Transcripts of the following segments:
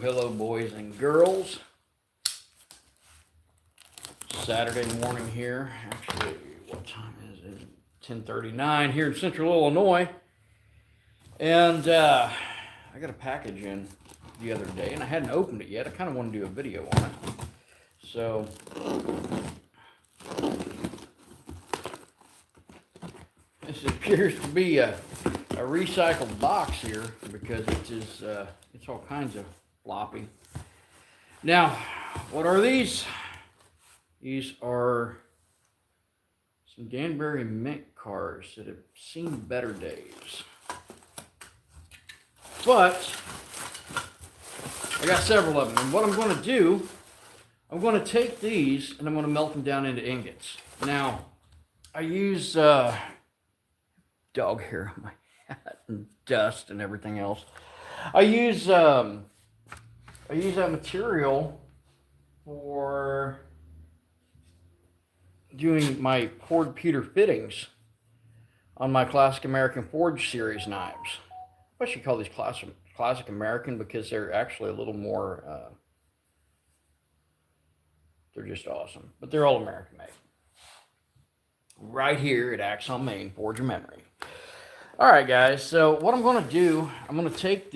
Hello, boys and girls. Saturday morning here. Actually, what time is it? 10:39 here in Central Illinois. And I got a package in the other day, and I hadn't opened it yet. I kind of want to do a video on it. So, this appears to be a recycled box here because it's all kinds of floppy. Now, what are these? These are some Danbury Mint cars that have seen better days. But I got several of them, and what I'm going to do, I'm going to take these and I'm going to melt them down into ingots. Now, I use dog hair on my hat and dust and everything else. I use that material for doing my poured pewter fittings on my Classic American Forge series knives. I should call these classic American because they're actually a little more, they're just awesome. But they're all American made. Right here at Axon, Maine, Forge of Memory. All right, guys, so what I'm going to do, I'm going to take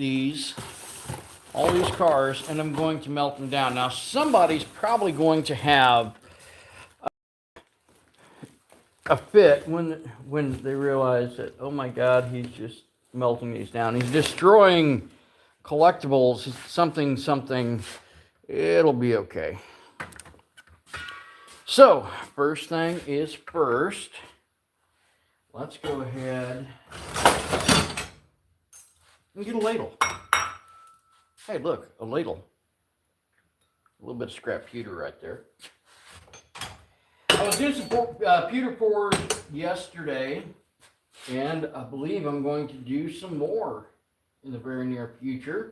all these cars, and I'm going to melt them down. Now, somebody's probably going to have a fit when they realize that, oh my God, he's just melting these down. He's destroying collectibles, something. It'll be okay. So, first thing is first. Let's go ahead and get a ladle. Hey, look, a ladle. A little bit of scrap pewter right there. I was doing some pewter pours yesterday, and I believe I'm going to do some more in the very near future.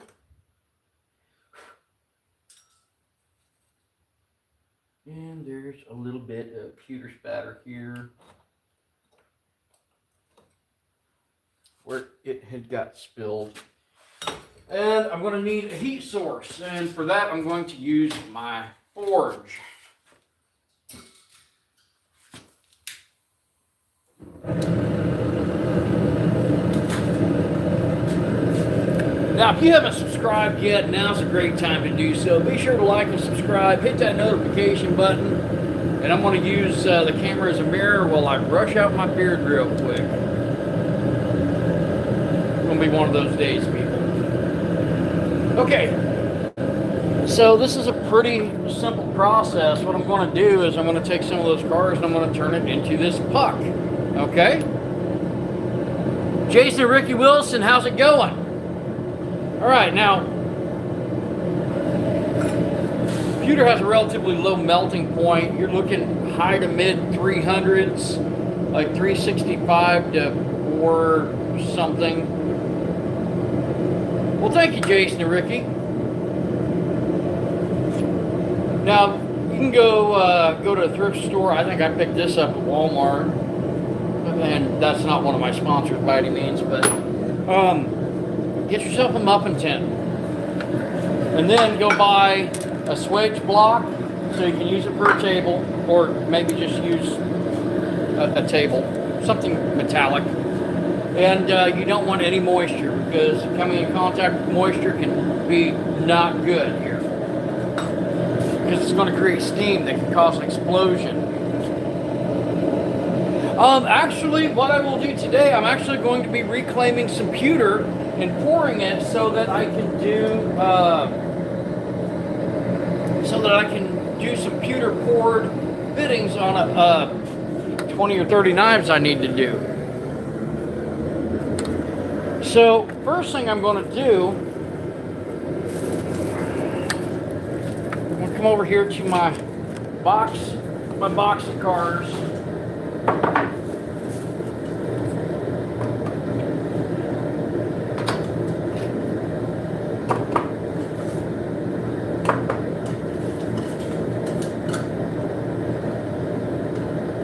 And there's a little bit of pewter spatter here where it had got spilled. And I'm going to need a heat source, and for that I'm going to use my forge. Now, if you haven't subscribed yet, now's a great time to do so. Be sure to like and subscribe, hit that notification button, and I'm going to use the camera as a mirror while I brush out my beard real quick. It's going to be one of those days, people. Okay, so this is a pretty simple process. What I'm going to do is I'm going to take some of those cars and I'm going to turn it into this puck. Okay? Jason and Ricky Wilson, how's it going? All right, now, pewter has a relatively low melting point. You're looking high to mid 300s, like 365 to 4 something. Well, thank you, Jason and Ricky. Now, you can go to a thrift store. I think I picked this up at Walmart, and that's not one of my sponsors by any means, but get yourself a muffin tin, and then go buy a swage block so you can use it for a table, or maybe just use a table, something metallic. And you don't want any moisture, because coming in contact with moisture can be not good here, because it's going to create steam that can cause an explosion. Actually, what I will do today, I'm actually going to be reclaiming some pewter and pouring it so that I can do some pewter poured fittings on a 20 or 30 knives I need to do. So, first thing I'm going to do, I'm going to come over here to my box of cars.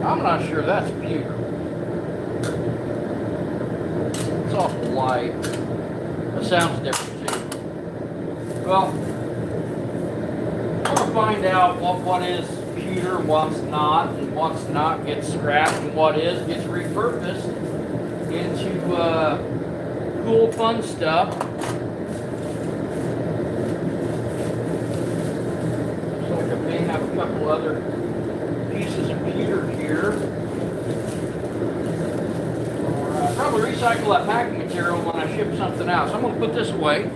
I'm not sure that's pewter. It's awful light. It sounds different too. Well, find out what is pewter and what's not gets scrapped, and what is gets repurposed into cool, fun stuff. So I may have a couple other pieces of pewter here. I'll probably recycle that packing material when I ship something out. So I'm going to put this away.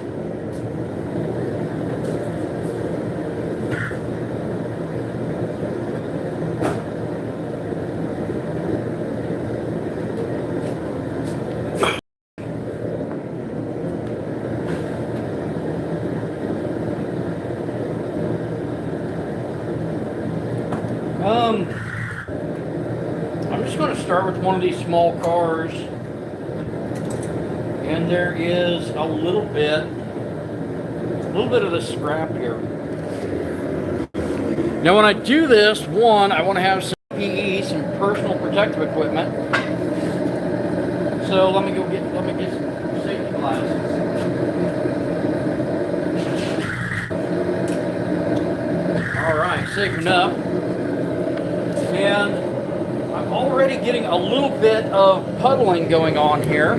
I'm just going to start with one of these small cars, and there is a little bit of the scrap here. Now, when I do this, I want to have some PE, some personal protective equipment. So let me get some safety glasses. All right, saving up. And I'm already getting a little bit of puddling going on here.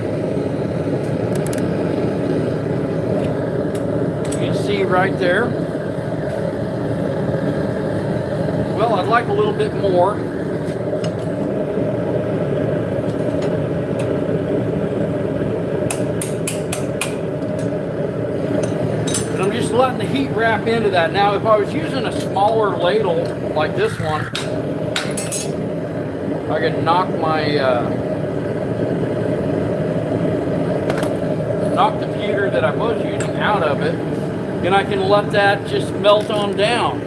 You can see right there. Well, I'd like a little bit more. And I'm just letting the heat wrap into that. Now, if I was using a smaller ladle like this one, I could knock the pewter that I was using out of it, and I can let that just melt on down.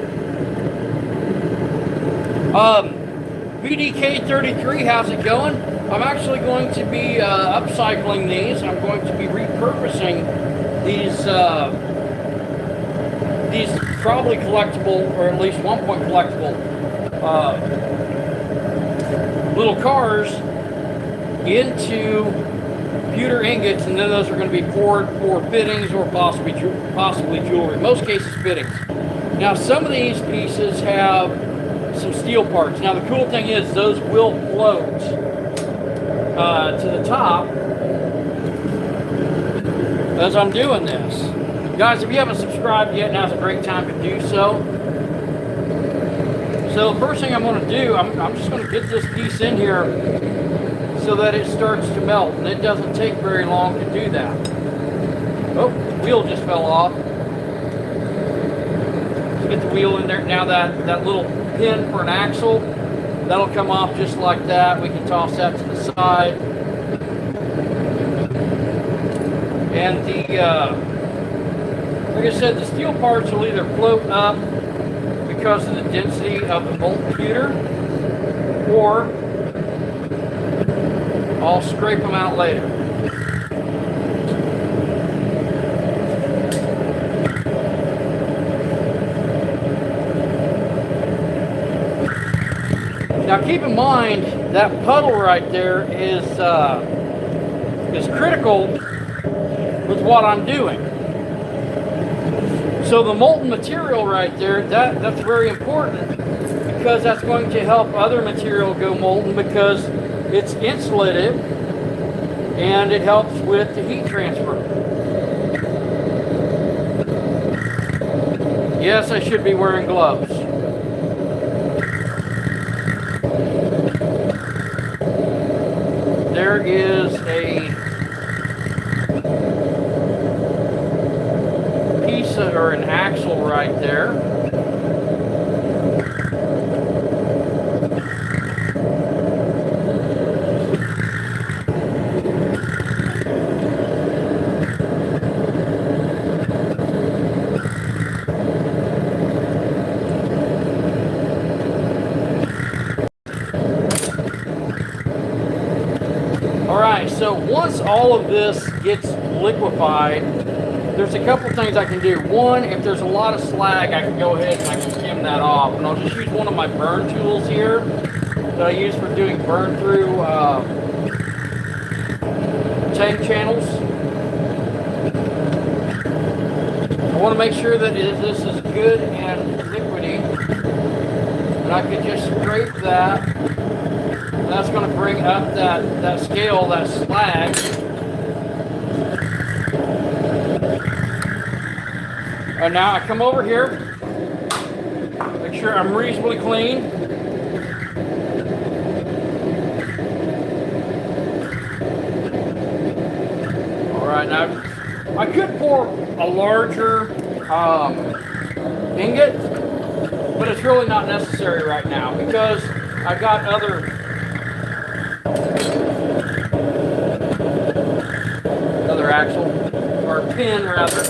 BDK33, how's it going? I'm actually going to be upcycling these. I'm going to be repurposing these probably collectible, or at least 1 point collectible little cars into pewter ingots, and then those are going to be poured for fittings or possibly jewelry. In most cases, fittings. Now, some of these pieces have some steel parts. Now, the cool thing is those will float to the top as I'm doing this. Guys, if you haven't subscribed yet, now's a great time to do so. So the first thing I'm going to do, I'm just going to get this piece in here so that it starts to melt, and it doesn't take very long to do that. Oh, the wheel just fell off. Let's get the wheel in there. Now that little pin for an axle, that'll come off just like that. We can toss that to the side. And like I said, the steel parts will either float up because of the density of the molten pewter, or I'll scrape them out later. Now keep in mind that puddle right there is critical with what I'm doing. So the molten material right there, that's very important, because that's going to help other material go molten, because it's insulative and it helps with the heat transfer. Yes, I should be wearing gloves. There is a piece or an axle right there. Alright, so once all of this gets liquefied, there's a couple things I can do. One, if there's a lot of slag, I can go ahead and I can skim that off. And I'll just use one of my burn tools here that I use for doing burn through tank channels. I want to make sure that this is good and liquidy And I could just scrape that. And that's going to bring up that scale, that slag. And now I come over here, make sure I'm reasonably clean. All right, now I could pour a larger ingot, but it's really not necessary right now because I've got other axle, or pin rather.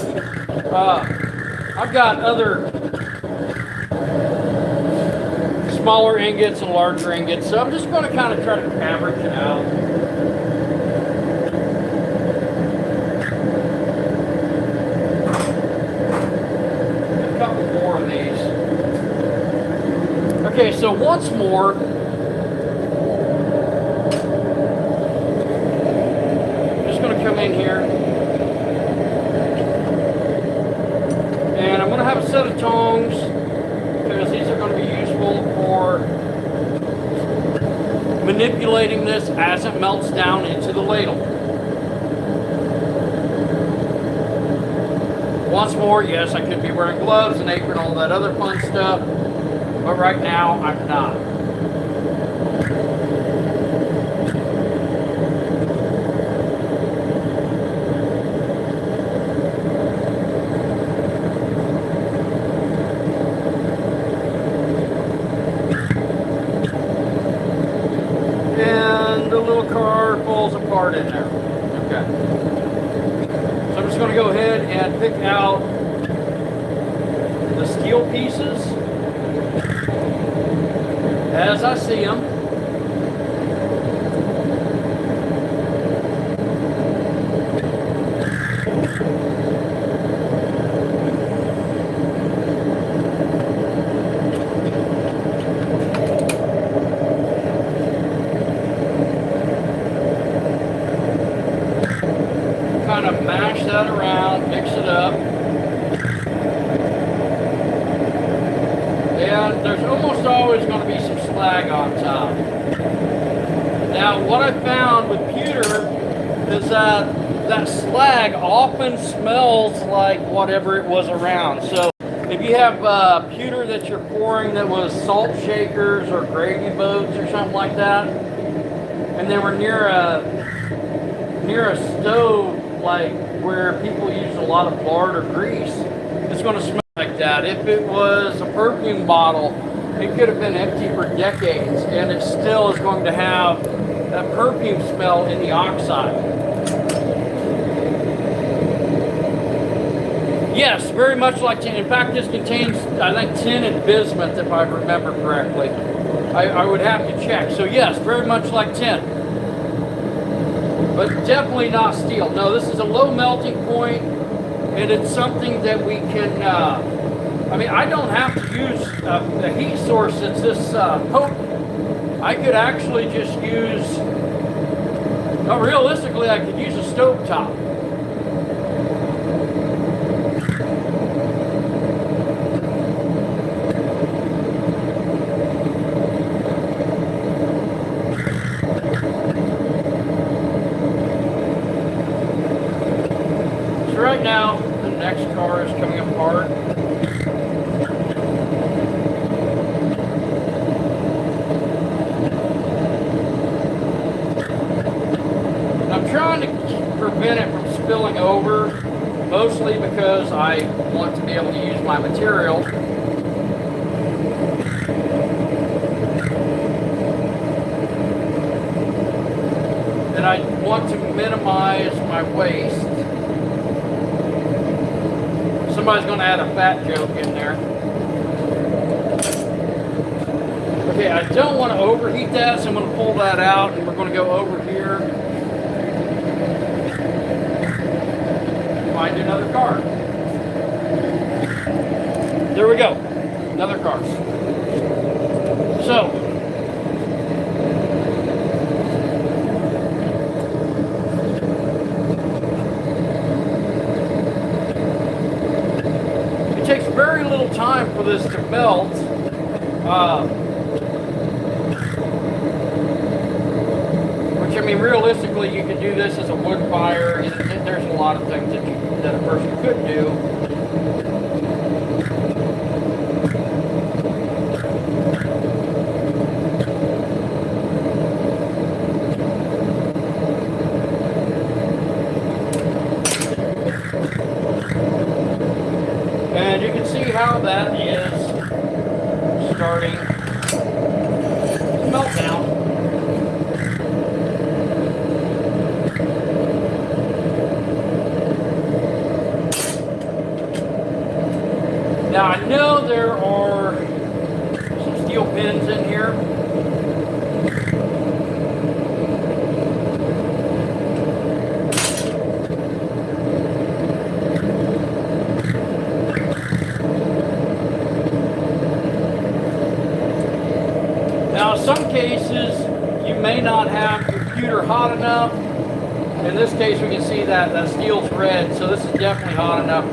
I've got other smaller ingots and larger ingots, so I'm just going to kind of try to average it out. A couple more of these. Okay, so once more, I'm just going to come in here. And I'm going to have a set of tongs because these are going to be useful for manipulating this as it melts down into the ladle. Once more, yes, I could be wearing gloves, an apron, all that other fun stuff, but right now I'm not. Falls apart in there. Okay. So I'm just going to go ahead and pick out the steel pieces as I see them. Mash that around, mix it up, and there's almost always going to be some slag on top. Now what I found with pewter is that that slag often smells like whatever it was around. So if you have pewter that you're pouring that was salt shakers or gravy boats or something like that, and they were near a stove, like where people use a lot of lard or grease, it's going to smell like that. If it was a perfume bottle, it could have been empty for decades and it still is going to have that perfume smell in the oxide. Yes, very much like tin. In fact, this contains, I think, tin and bismuth, if I remember correctly. I would have to check. So yes, very much like tin. But definitely not steel. No, this is a low melting point, and it's something that we can, I mean, I don't have to use a heat source that's this potent. I could actually just use, no, realistically, I could use a stove top. Right now, the next car is coming apart. And I'm trying to prevent it from spilling over, mostly because I want to be able to use my material. And I want to minimize my waste. Somebody's going to add a fat joke in there. Okay, I don't want to overheat that, so I'm going to pull that out, and we're going to go over here. Find another car. There we go. Another car. So, it takes very little time for this to melt. mean, realistically, you could do this as a wood fire. There's a lot of things that a person could do. And you can see how that is starting to melt down. Now I know there are some steel pins in here. Now in some cases you may not have your pewter hot enough. In this case we can see that that steel's red, so this is definitely hot enough.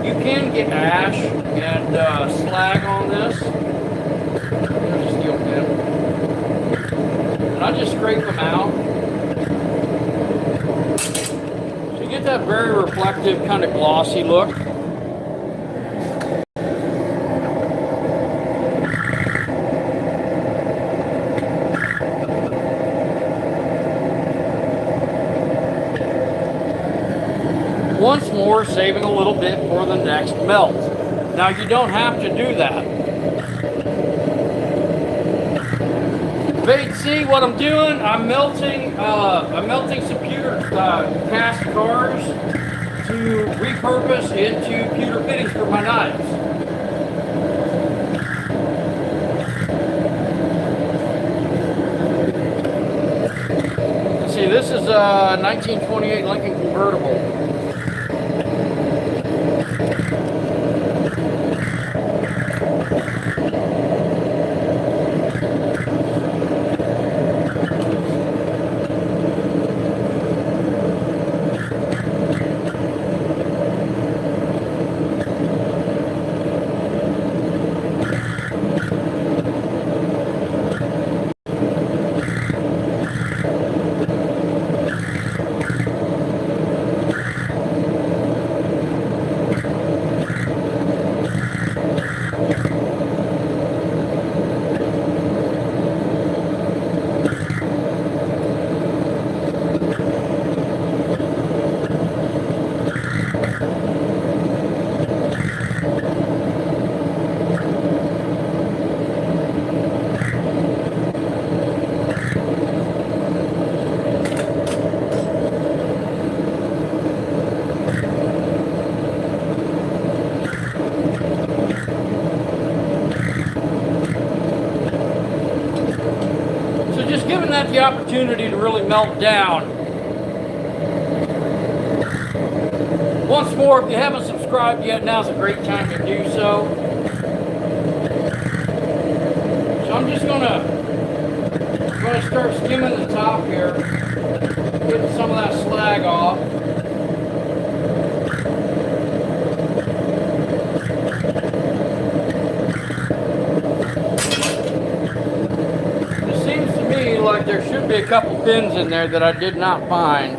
You can get ash and slag on this. There's a steel pin. And I just scrape them out. So you get that very reflective, kind of glossy look. Once more, saving a little bit for the next melt. Now you don't have to do that. But you see what I'm doing? I'm melting some pewter cast cars to repurpose into pewter fittings for my knives. See, this is a 1928 Lincoln convertible. Giving that the opportunity to really melt down. Once more, if you haven't subscribed yet, now's a great time to do so. So I'm just gonna start skimming the top here, getting some of that slag off. Like there should be a couple pins in there that I did not find.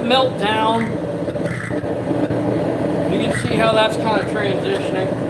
melt down. You can see how that's kind of transitioning.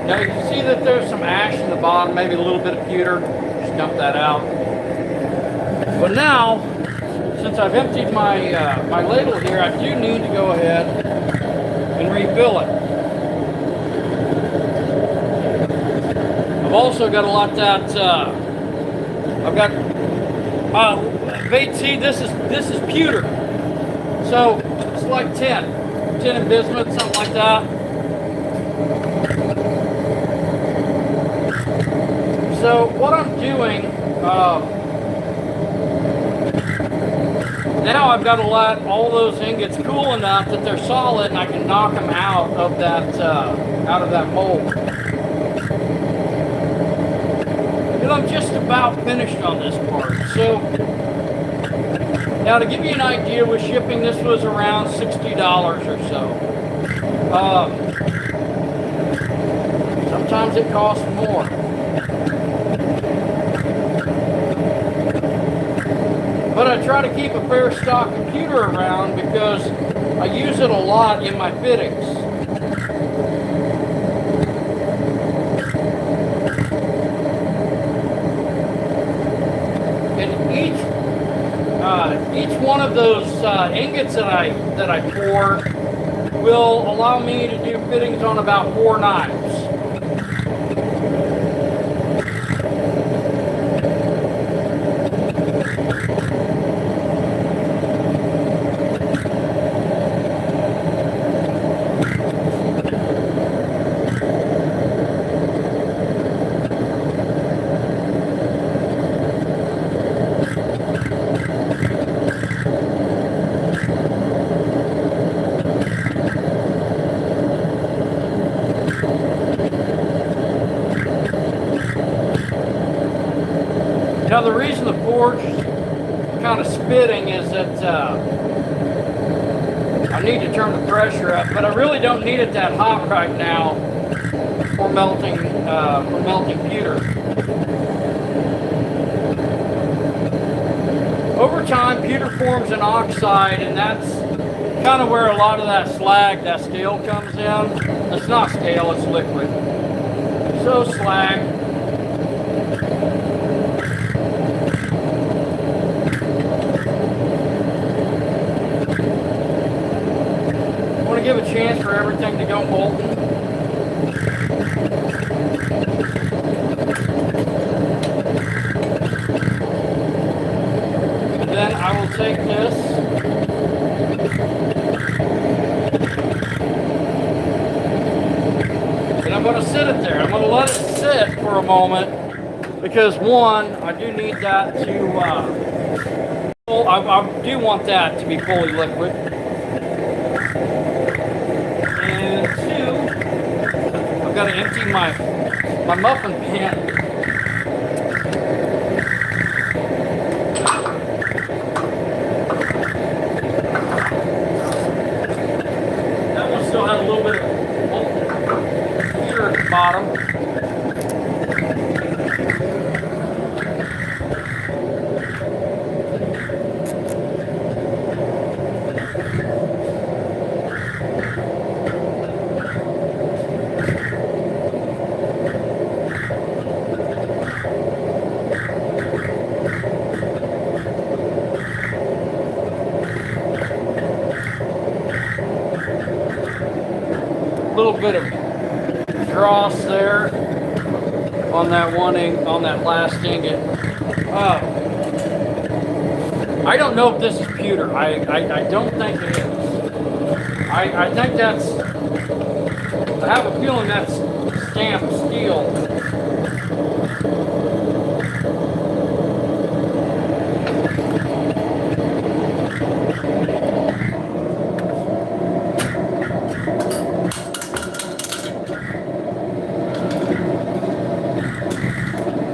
Now you can see that there's some ash in the bottom, maybe a little bit of pewter. Just dump that out. But now, since I've emptied my my ladle here, I do need to go ahead and refill it. I've also got to let that. I've got. See, this is pewter. So it's like tin and bismuth, something like that. So what I'm doing, now I've got to let all those ingots cool enough that they're solid and I can knock them out of that mold. And I'm just about finished on this part. So now to give you an idea with shipping, this was around $60 or so. Sometimes it costs more. But I try to keep a fair stock of pewter around because I use it a lot in my fittings. And each one of those ingots that I pour will allow me to do fittings on about 4 knives. Now the reason the forge is kind of spitting is that I need to turn the pressure up, but I really don't need it that hot right now for melting pewter. Over time, pewter forms an oxide, and that's kind of where a lot of that slag, that scale comes in. It's not scale, it's liquid. So slag. Give a chance for everything to go molten. And then I will take this and I'm going to sit it there. I'm going to let it sit for a moment because one, I do need that to I do want that to be fully liquid. I've got to empty my muffin pan. That one still has a little bit of pewter at the bottom. little bit of dross there on that on that last ingot. I don't know if this is pewter. I don't think it is. I think that's, I have a feeling that's stamped steel.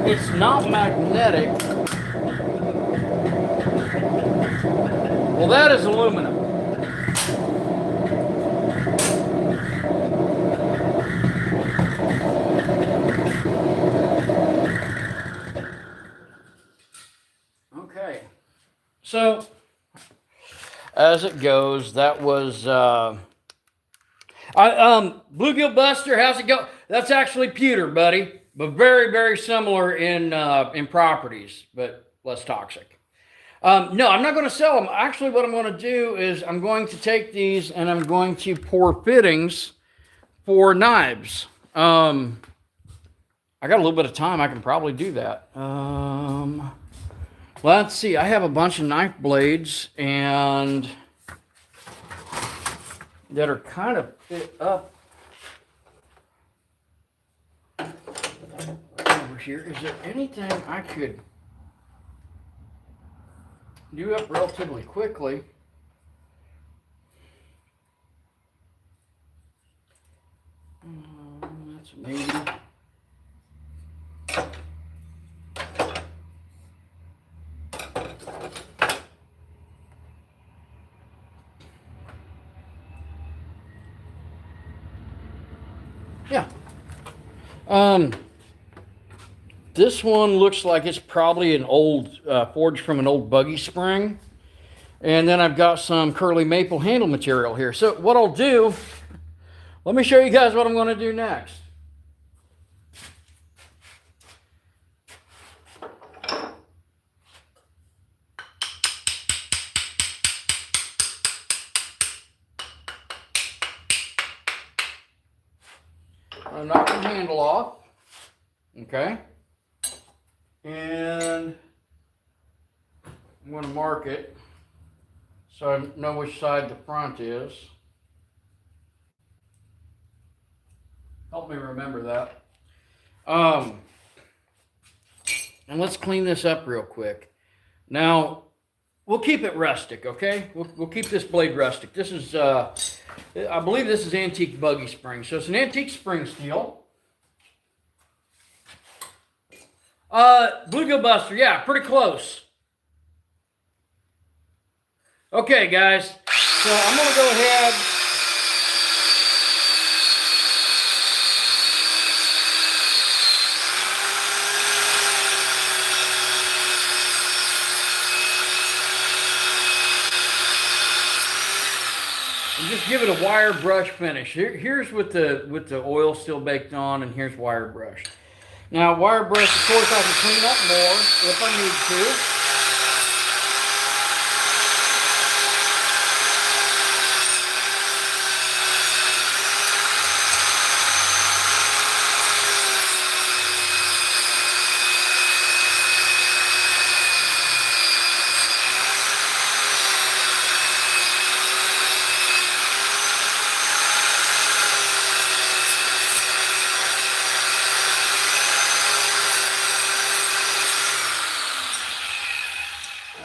It's not magnetic. Well, that is aluminum. Okay. So, as it goes, that was bluegill buster. How's it go? That's actually pewter, buddy, but very, very similar in properties, but less toxic. No, I'm not going to sell them. Actually, what I'm going to do is I'm going to take these and I'm going to pour fittings for knives. I got a little bit of time. I can probably do that. Let's see. I have a bunch of knife blades and that are kind of fit up over here. Is there anything I could do up relatively quickly? That's maybe. Yeah. This one looks like it's probably an old, forged from an old buggy spring. And then I've got some curly maple handle material here. So what I'll do, let me show you guys what I'm going to do next. I'm going to knock the handle off. Okay. And I'm going to mark it so I know which side the front is. Help me remember that. And let's clean this up real quick. Now, we'll keep it rustic, okay? We'll keep this blade rustic. This is, I believe this is antique buggy spring. So it's an antique spring steel. Bluegill buster, yeah, pretty close. Okay, guys, so I'm going to go ahead. And just give it a wire brush finish. Here's with the oil still baked on, and here's wire brush. Now, wire brush, of course, I can clean up more if I need to.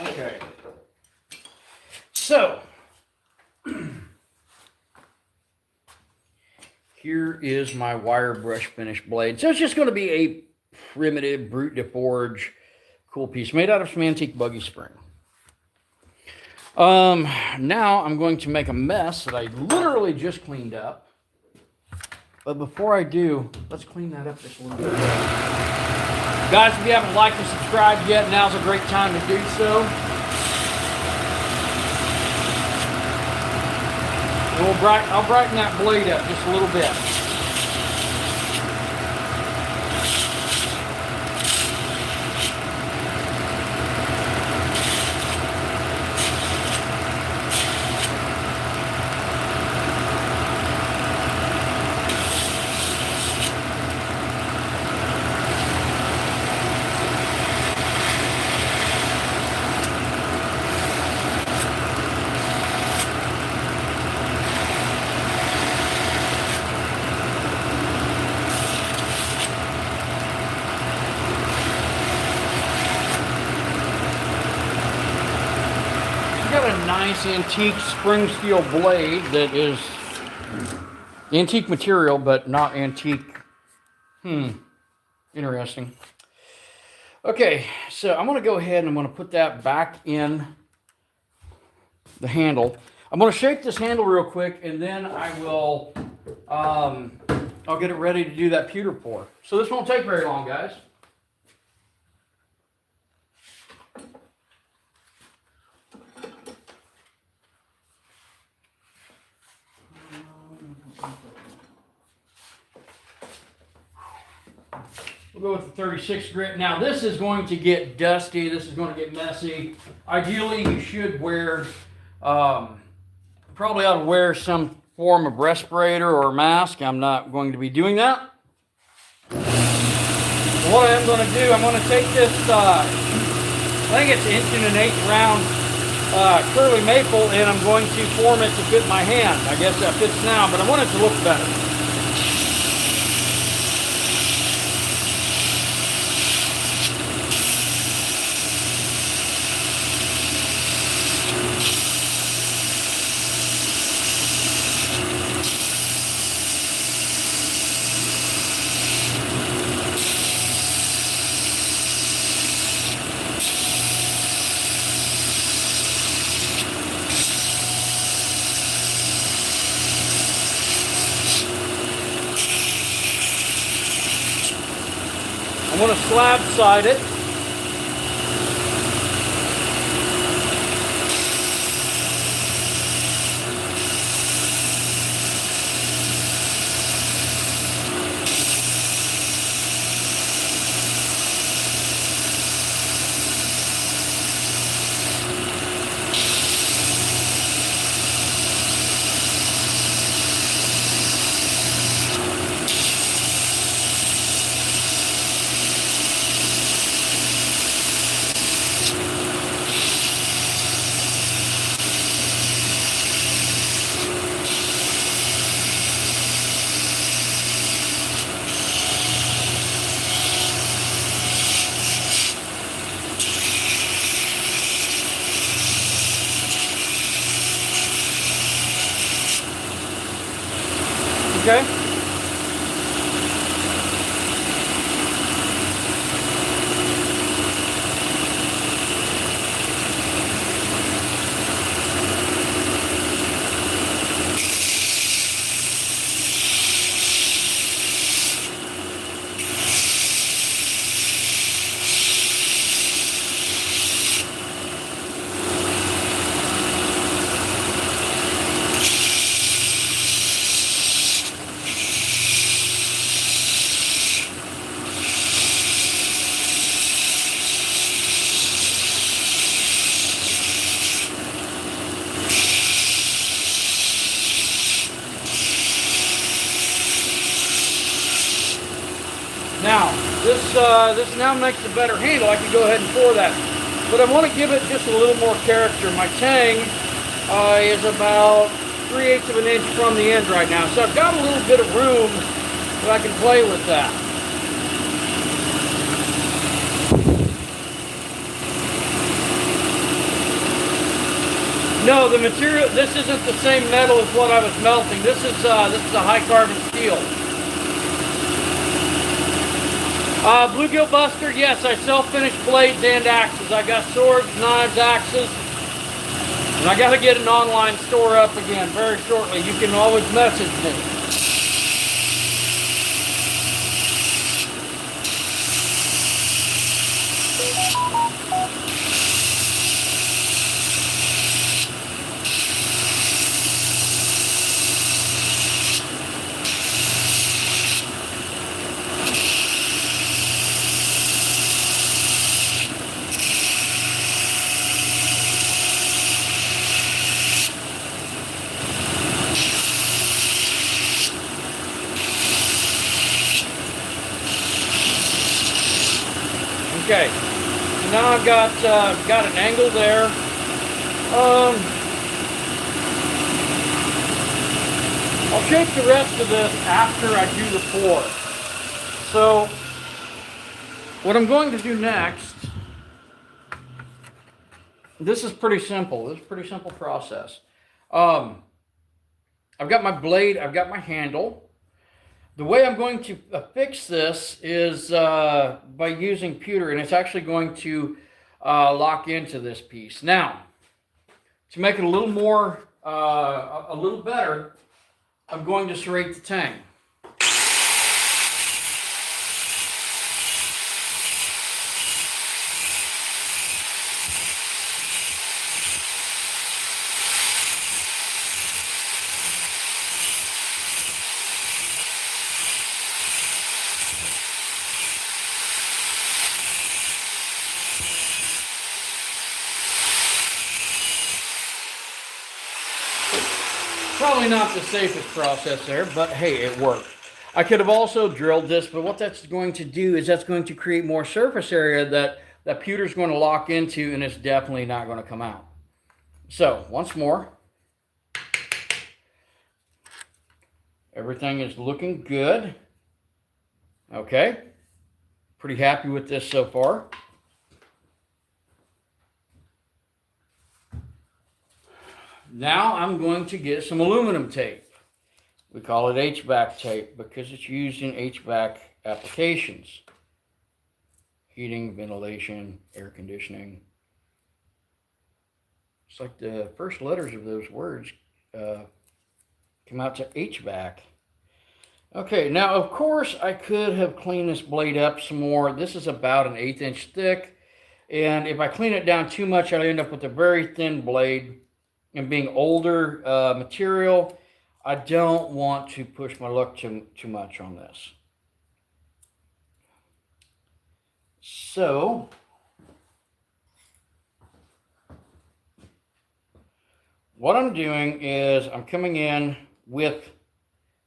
Okay. So, here is my wire brush finish blade. So it's just going to be a primitive brute de forge cool piece made out of some antique buggy spring. Now I'm going to make a mess that I literally just cleaned up. But before I do, let's clean that up just a little bit. Guys, if you haven't liked and subscribed yet, now's a great time to do so. I'll brighten that blade up just a little bit. nice antique spring steel blade that is antique material, but not antique. Interesting. Okay, so I'm going to go ahead and I'm going to put that back in the handle. I'm going to shape this handle real quick, and then I will, I'll get it ready to do that pewter pour. So this won't take very long, guys. We'll go with the 36 grit. Now this is going to get dusty. This is going to get messy. Ideally, you should wear, probably ought to wear some form of respirator or mask. I'm not going to be doing that. But what I am going to do, I'm going to take this, I think it's 1 1/8 round curly maple, and I'm going to form it to fit my hand. I guess that fits now, but I want it to look better. I'm going to slab side it. Okay. Now, this now makes a better handle. I can go ahead and pour that. But I want to give it just a little more character. My tang is about 3/8 of an inch from the end right now. So I've got a little bit of room that I can play with that. No, the material, this isn't the same metal as what I was melting. This is a high carbon steel. Bluegill Buster, yes, I sell finished blades and axes. I got swords, knives, axes, and I got to get an online store up again very shortly. You can always message me. Okay, so now I've got an angle there. I'll shape the rest of this after I do the pour. So what I'm going to do next this is pretty simple. This is a pretty simple process. Um, I've got my blade, I've got my handle. The way I'm going to fix this is by using pewter, and it's actually going to lock into this piece. Now, to make it a little more, a little better, I'm going to serrate the tang. Probably not the safest process there, but hey, it worked. I could have also drilled this, but what that's going to do is that's going to create more surface area that pewter is going to lock into, and it's definitely not going to come out. So, once more, everything is looking good. Okay, pretty happy with this so far. Now I'm going to get some aluminum tape. We call it HVAC tape because it's used in HVAC applications. Heating, ventilation, air conditioning. It's like the first letters of those words come out to HVAC. Okay, now of course I could have cleaned this blade up some more. This is about an 1/8 inch thick. And if I clean it down too much, I'll end up with a very thin blade. And being older material, I don't want to push my luck too much on this. So, what I'm doing is I'm coming in with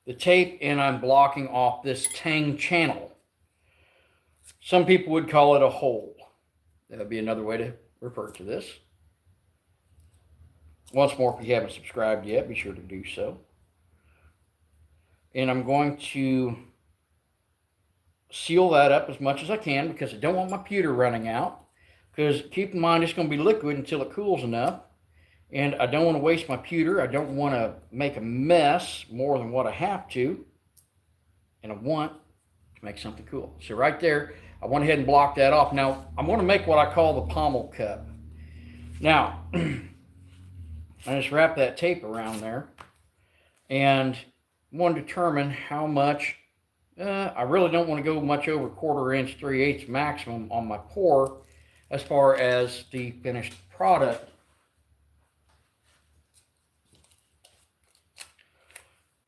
the tape and I'm blocking off this tang channel. Some people would call it a hole. That would be another way to refer to this. Once more, if you haven't subscribed yet, be sure to do so. And I'm going to seal that up as much as I can because I don't want my pewter running out. Because keep in mind, it's going to be liquid until it cools enough. And I don't want to waste my pewter. I don't want to make a mess more than what I have to. And I want to make something cool. So right there, I went ahead and blocked that off. Now, I'm going to make what I call the pommel cup. Now, I just wrap that tape around there and I want to determine how much, I really don't want to go much over 1/4 inch, 3/8 maximum on my pour as far as the finished product.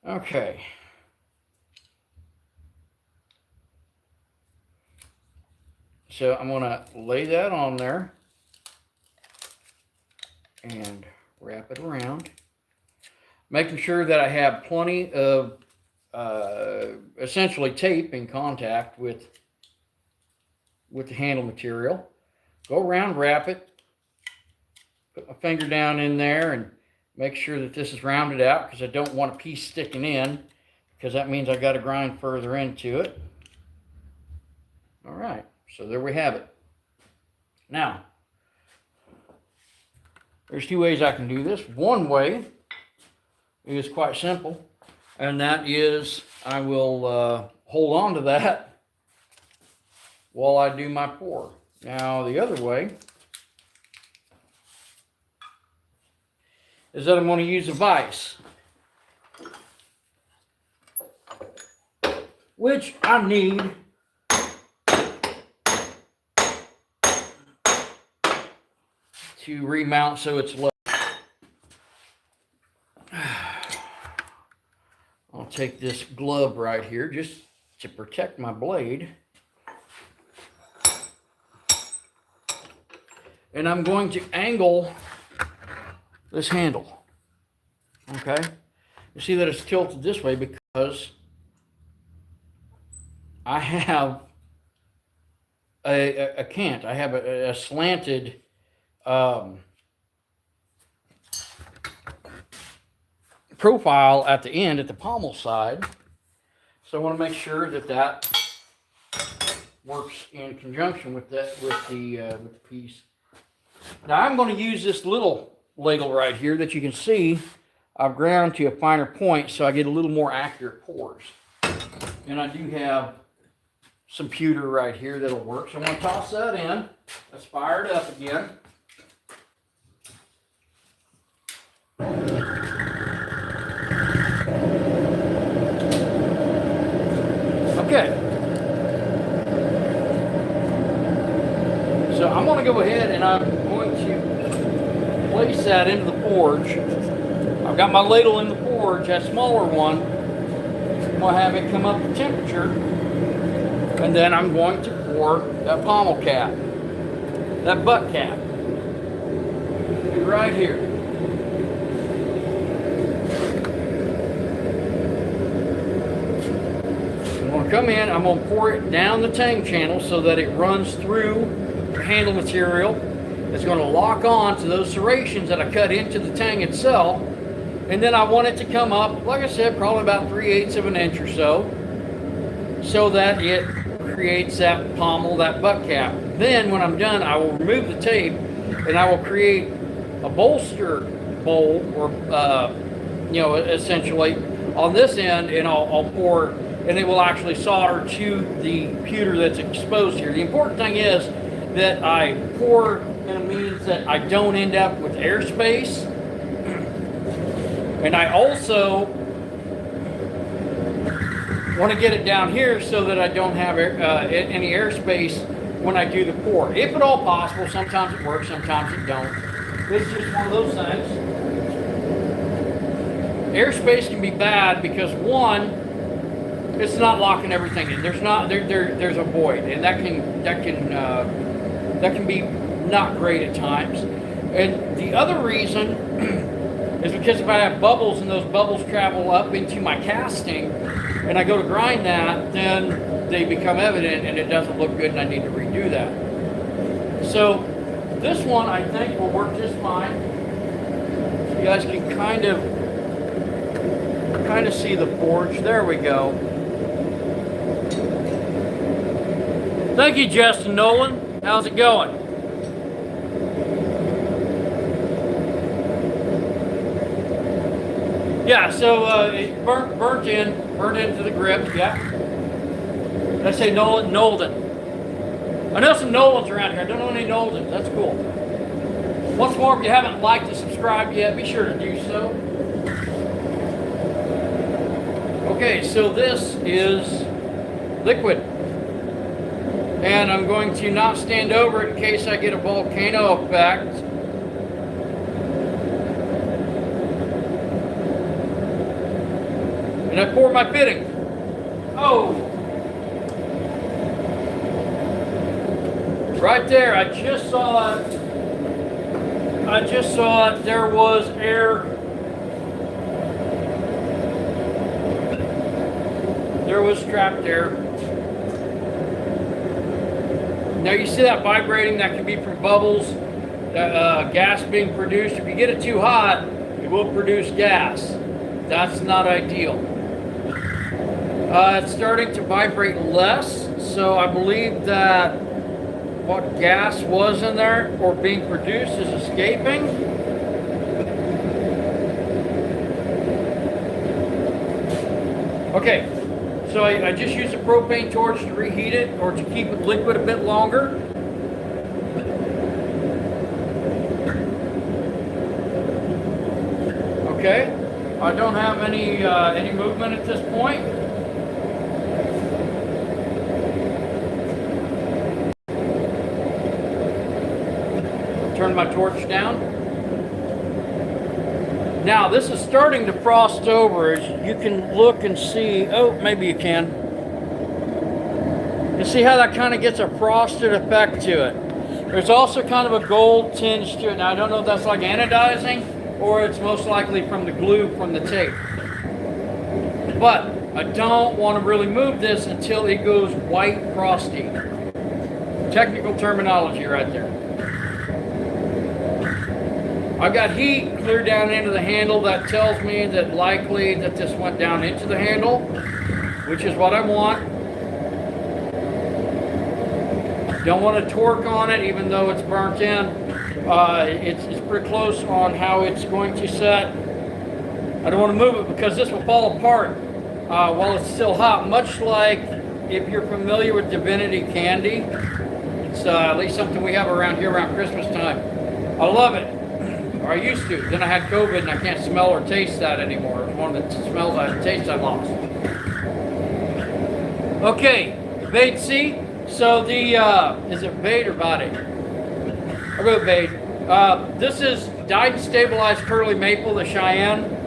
Okay. So I'm going to lay that on there and wrap it around, making sure that I have plenty of essentially tape in contact with the handle material. Go around, wrap it, put my finger down in there and make sure that this is rounded out because I don't want a piece sticking in because that means I got to grind further into it. All right, so there we have it. Now, there's 2 ways I can do this. One way is quite simple, and that is I will hold on to that while I do my pour. Now, the other way is that I'm going to use a vise, which I need to remount so it's low. I'll take this glove right here just to protect my blade. And I'm going to angle this handle. Okay? You see that it's tilted this way because I have a cant. I have a slanted profile at the end, at the pommel side. So I want to make sure that that works in conjunction with that, with the piece. Now I'm going to use this little ladle right here that you can see I've ground to a finer point so I get a little more accurate pours. And I do have some pewter right here that'll work. So I'm going to toss that in. Let's fire it up again. Okay. So I'm going to go ahead and I'm going to place that into the forge. I've got my ladle in the forge, that smaller one. I'm going to have it come up to temperature. And then I'm going to pour that pommel cap, that butt cap, right here. I'm going to come in, I'm going to pour it down the tang channel so that it runs through the handle material. It's going to lock on to those serrations that I cut into the tang itself. And then I want it to come up, like I said, probably about 3/8 of an inch or so that it creates that pommel, that butt cap. Then when I'm done, I will remove the tape and I will create a bolster bowl, or essentially on this end, and I'll pour, and it will actually solder to the pewter that's exposed here. The important thing is that I pour in a means that I don't end up with airspace. And I also want to get it down here so that I don't have any airspace when I do the pour. If at all possible, sometimes it works, sometimes it don't. It's just one of those things. Airspace can be bad because, one, it's not locking everything in. There's a void, and that can be not great at times. And the other reason is because if I have bubbles and those bubbles travel up into my casting and I go to grind that, then they become evident and it doesn't look good and I need to redo that. So this one I think will work just fine. You guys can kind of see the forge. There we go. Thank you, Justin Nolan. How's it going? Yeah, so it burnt into the grip, yeah. Did I say Nolden? I know some Nolans around here. I don't know any Noldens. That's cool. Once more, if you haven't liked and subscribed yet, be sure to do so. Okay, so this is liquid. And I'm going to not stand over it in case I get a volcano effect. And I pour my fitting. Oh! Right there, I just saw it. There was air. There was trapped air. Now you see that vibrating? That can be from bubbles, gas being produced. If you get it too hot, it will produce gas. That's not ideal. It's starting to vibrate less, so I believe that what gas was in there or being produced is escaping. Okay, so I just used a propane torch to reheat it or to keep it liquid a bit longer. Okay, I don't have any movement at this point. Turn my torch down. Now this is starting to frost over. As you can look and see. Oh, maybe you can. You see how that kind of gets a frosted effect to it. There's also kind of a gold tinge to it. Now I don't know if that's like anodizing or it's most likely from the glue from the tape. But I don't want to really move this until it goes white frosty. Technical terminology right there. I've got heat clear down into the handle. That tells me that likely that this went down into the handle, which is what I want. Don't want to torque on it even though it's burnt in. It's pretty close on how it's going to set. I don't want to move it because this will fall apart while it's still hot, much like if you're familiar with Divinity candy. It's at least something we have around here around Christmas time. I love it, or I used to. Then I had COVID and I can't smell or taste that anymore. It's one of the smells and tastes I lost. Okay, Bait C. So the, is it Bait or Body? I'll go with Bait. This is dyed stabilized curly maple, the Cheyenne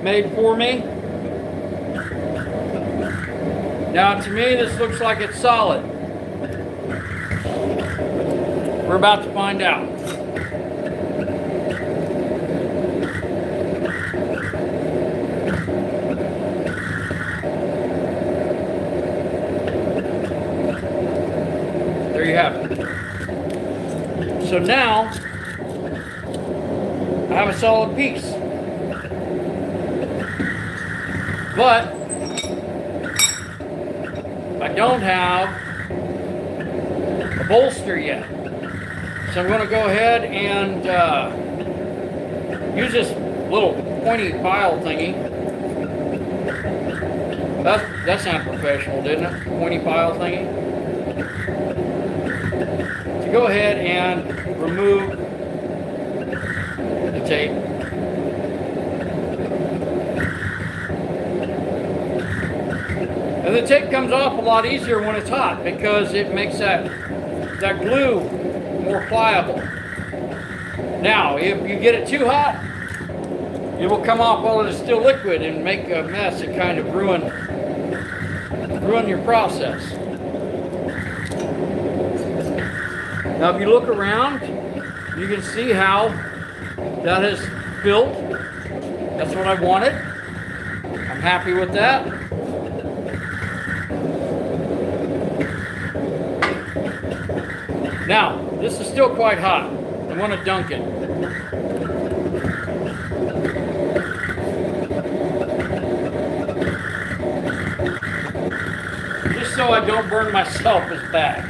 made for me. Now to me this looks like it's solid. We're about to find out. There you have it. So now I have a solid piece. But I don't have a bolster yet. So I'm going to go ahead and use this little pointy file thingy. That sounded professional, didn't it? Pointy file thingy. To go ahead and remove the tape. And the tape comes off a lot easier when it's hot because it makes that glue more pliable. Now, if you get it too hot, it will come off while it is still liquid and make a mess and kind of ruin your process. Now, if you look around, you can see how that has filled. That's what I wanted. I'm happy with that. Now, this is still quite hot. I want to dunk it. Just so I don't burn myself as bad.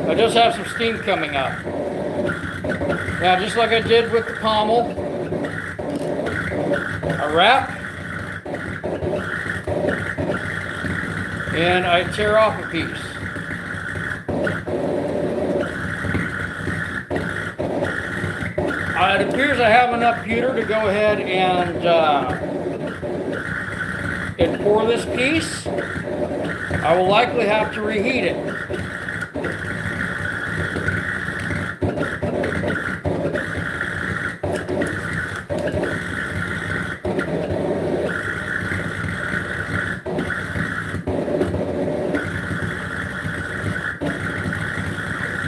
I just have some steam coming up. Now, just like I did with the pommel, I wrap and I tear off a piece. It appears I have enough pewter to go ahead and pour this piece. I will likely have to reheat it.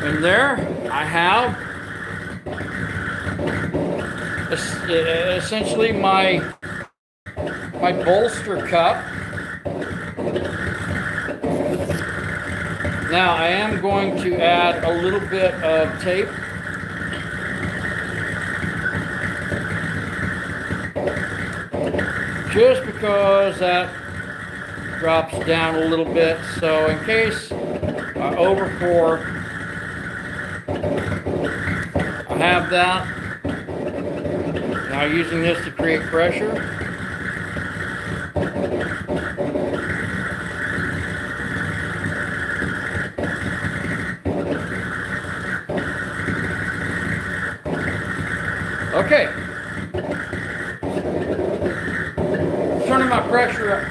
And there I have essentially my bolster cup. Now I am going to add a little bit of tape. Just because that drops down a little bit, so in case I overpour, I have that. Now using this to create pressure. Okay. Turning my pressure up.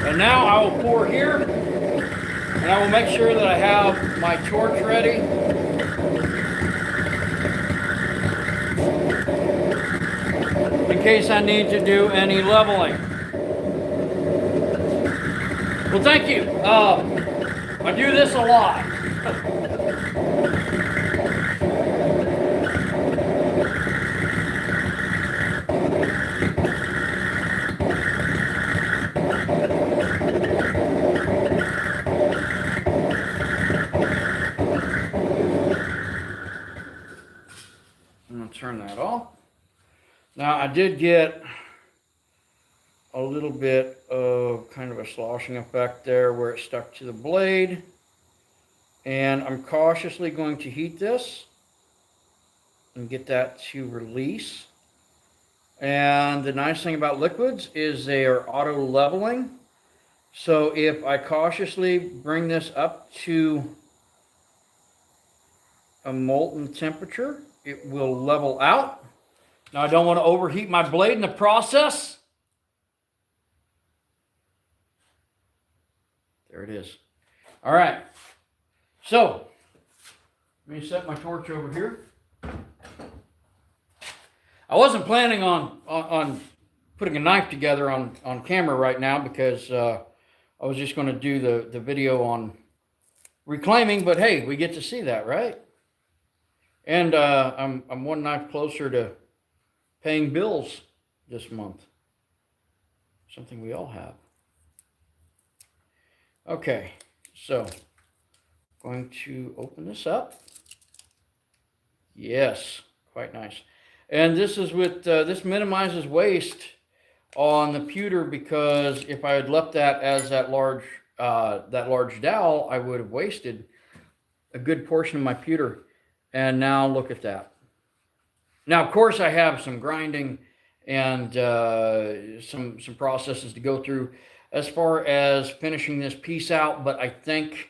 And now I will pour here, and I will make sure that I have my torch ready. In case I need to do any leveling. Well, thank you. I do this a lot. I'm going to turn that off. Now I did get a little bit of kind of a sloshing effect there where it stuck to the blade. And I'm cautiously going to heat this and get that to release. And the nice thing about liquids is they are auto leveling. So if I cautiously bring this up to a molten temperature, it will level out. Now I don't want to overheat my blade in the process. There it is. All right. So, let me set my torch over here. I wasn't planning on putting a knife together on camera right now because I was just going to do the video on reclaiming, but hey, we get to see that, right? And I'm one knife closer to paying bills this month. Something we all have. Okay, so going to open this up. Yes, quite nice. And this is with this minimizes waste on the pewter, because if I had left that as that large dowel, I would have wasted a good portion of my pewter. And now look at that. Now, of course, I have some grinding and some processes to go through as far as finishing this piece out, but I think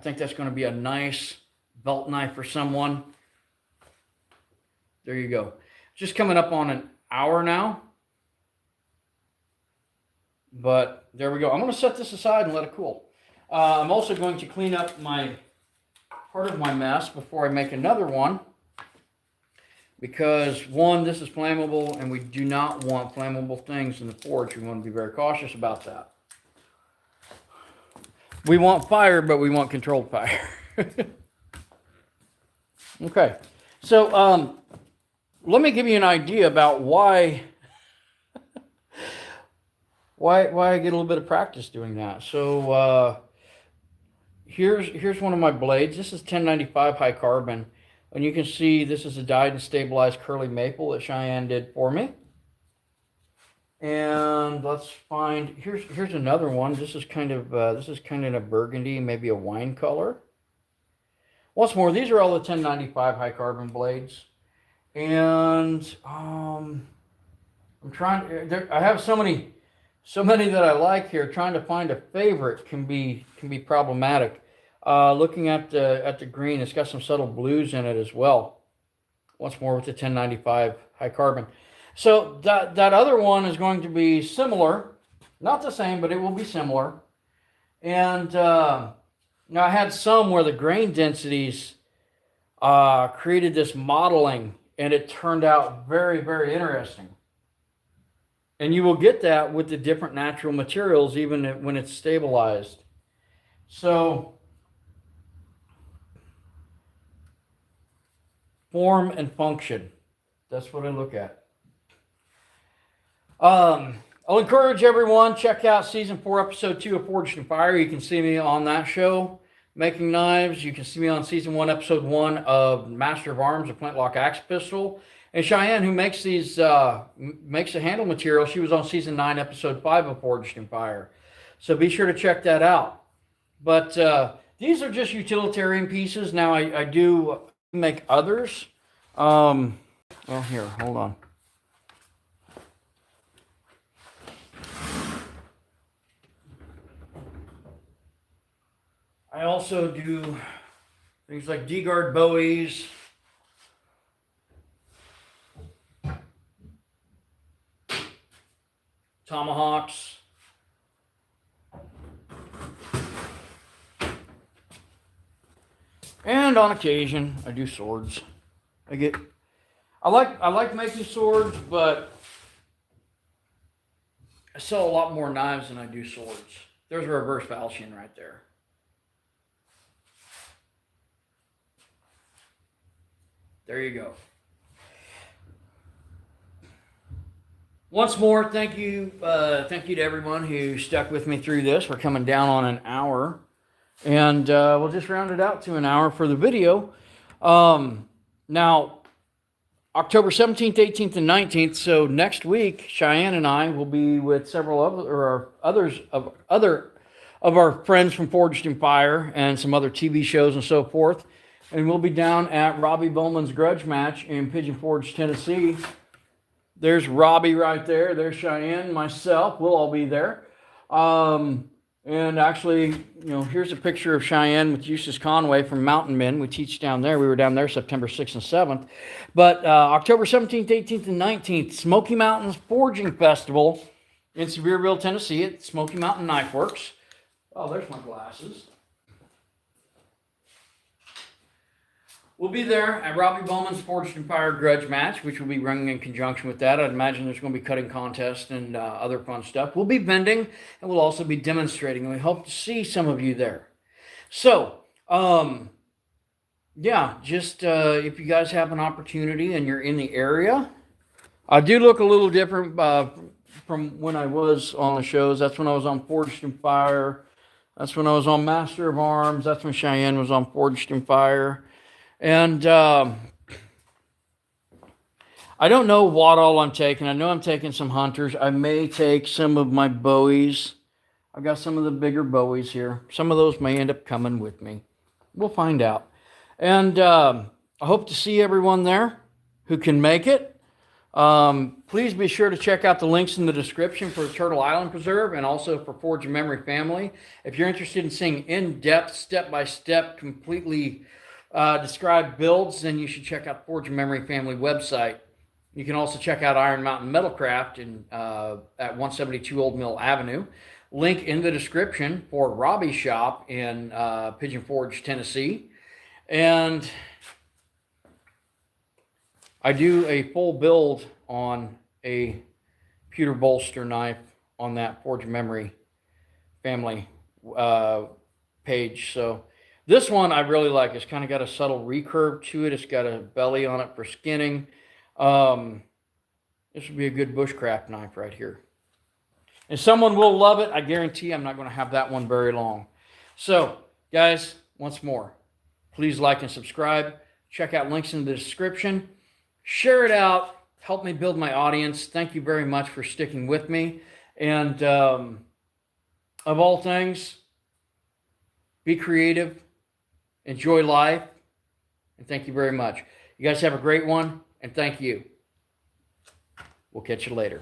that's going to be a nice belt knife for someone. There you go. Just coming up on an hour now. But there we go. I'm going to set this aside and let it cool. I'm also going to clean up my part of my mess before I make another one. Because one, this is flammable, and we do not want flammable things in the forge. We want to be very cautious about that. We want fire, but we want controlled fire. Okay, so let me give you an idea about why I get a little bit of practice doing that. So here's one of my blades. This is 1095 high carbon. And you can see this is a dyed and stabilized curly maple that Cheyenne did for me. And let's find, here's another one. This is kind of a burgundy, maybe a wine color. Once more, these are all the 1095 high carbon blades. And I'm trying, I have so many that I like here. Trying to find a favorite can be problematic. Looking at the green, it's got some subtle blues in it as well. Once more with the 1095 high carbon. So that other one is going to be similar, not the same, but it will be similar. And now I had some where the grain densities created this modeling, and it turned out very, very interesting. And you will get that with the different natural materials, even when it's stabilized. So form and function. That's what I look at. I'll encourage everyone, check out season 4, episode 2 of Forged in Fire. You can see me on that show making knives. You can see me on season 1, episode 1 of Master of Arms, a flintlock axe pistol. And Cheyenne, who makes these, makes the handle material, she was on season 9, episode 5 of Forged in Fire. So be sure to check that out. But these are just utilitarian pieces. Now I do make others. Well, here, hold on. I also do things like D-guard bowies. Tomahawks. And on occasion, I do swords. I like making swords, but I sell a lot more knives than I do swords. There's a reverse falchion right there. There you go. Once more, thank you to everyone who stuck with me through this. We're coming down on an hour, and we'll just round it out to an hour for the video. Now, October 17th, 18th, and 19th. So next week, Cheyenne and I will be with several other of our friends from Forged in Fire and some other TV shows and so forth. And we'll be down at Robbie Bowman's Grudge Match in Pigeon Forge, Tennessee. There's Robbie right there. There's Cheyenne, myself. We'll all be there. And actually, here's a picture of Cheyenne with Eustace Conway from Mountain Men. We teach down there. We were down there September 6th and 7th. But October 17th, 18th, and 19th, Smoky Mountains Forging Festival in Sevierville, Tennessee at Smoky Mountain Knife Works. Oh, there's my glasses. We'll be there at Robbie Bowman's Forged in Fire Grudge Match, which will be running in conjunction with that. I'd imagine there's going to be cutting contests and other fun stuff. We'll be vending, and we'll also be demonstrating, and we hope to see some of you there. So, yeah, just if you guys have an opportunity and you're in the area, I do look a little different from when I was on the shows. That's when I was on Forged in Fire. That's when I was on Master of Arms. That's when Cheyenne was on Forged in Fire. And I don't know what all I'm taking. I know I'm taking some hunters. I may take some of my bowies. I've got some of the bigger bowies here. Some of those may end up coming with me. We'll find out. And I hope to see everyone there who can make it. Please be sure to check out the links in the description for Turtle Island Preserve and also for Forge of Memory Family. If you're interested in seeing in-depth, step-by-step, completely described builds, then you should check out Forge of Memory Family website. You can also check out Iron Mountain Metalcraft at 172 Old Mill Avenue. Link in the description for Robbie's shop in Pigeon Forge, Tennessee. And I do a full build on a pewter bolster knife on that Forge of Memory Family page. So this one I really like. It's kind of got a subtle recurve to it. It's got a belly on it for skinning. This would be a good bushcraft knife right here. And someone will love it. I guarantee I'm not going to have that one very long. So, guys, once more, please like and subscribe. Check out links in the description. Share it out. Help me build my audience. Thank you very much for sticking with me. And of all things, be creative. Enjoy life, and thank you very much. You guys have a great one, and thank you. We'll catch you later.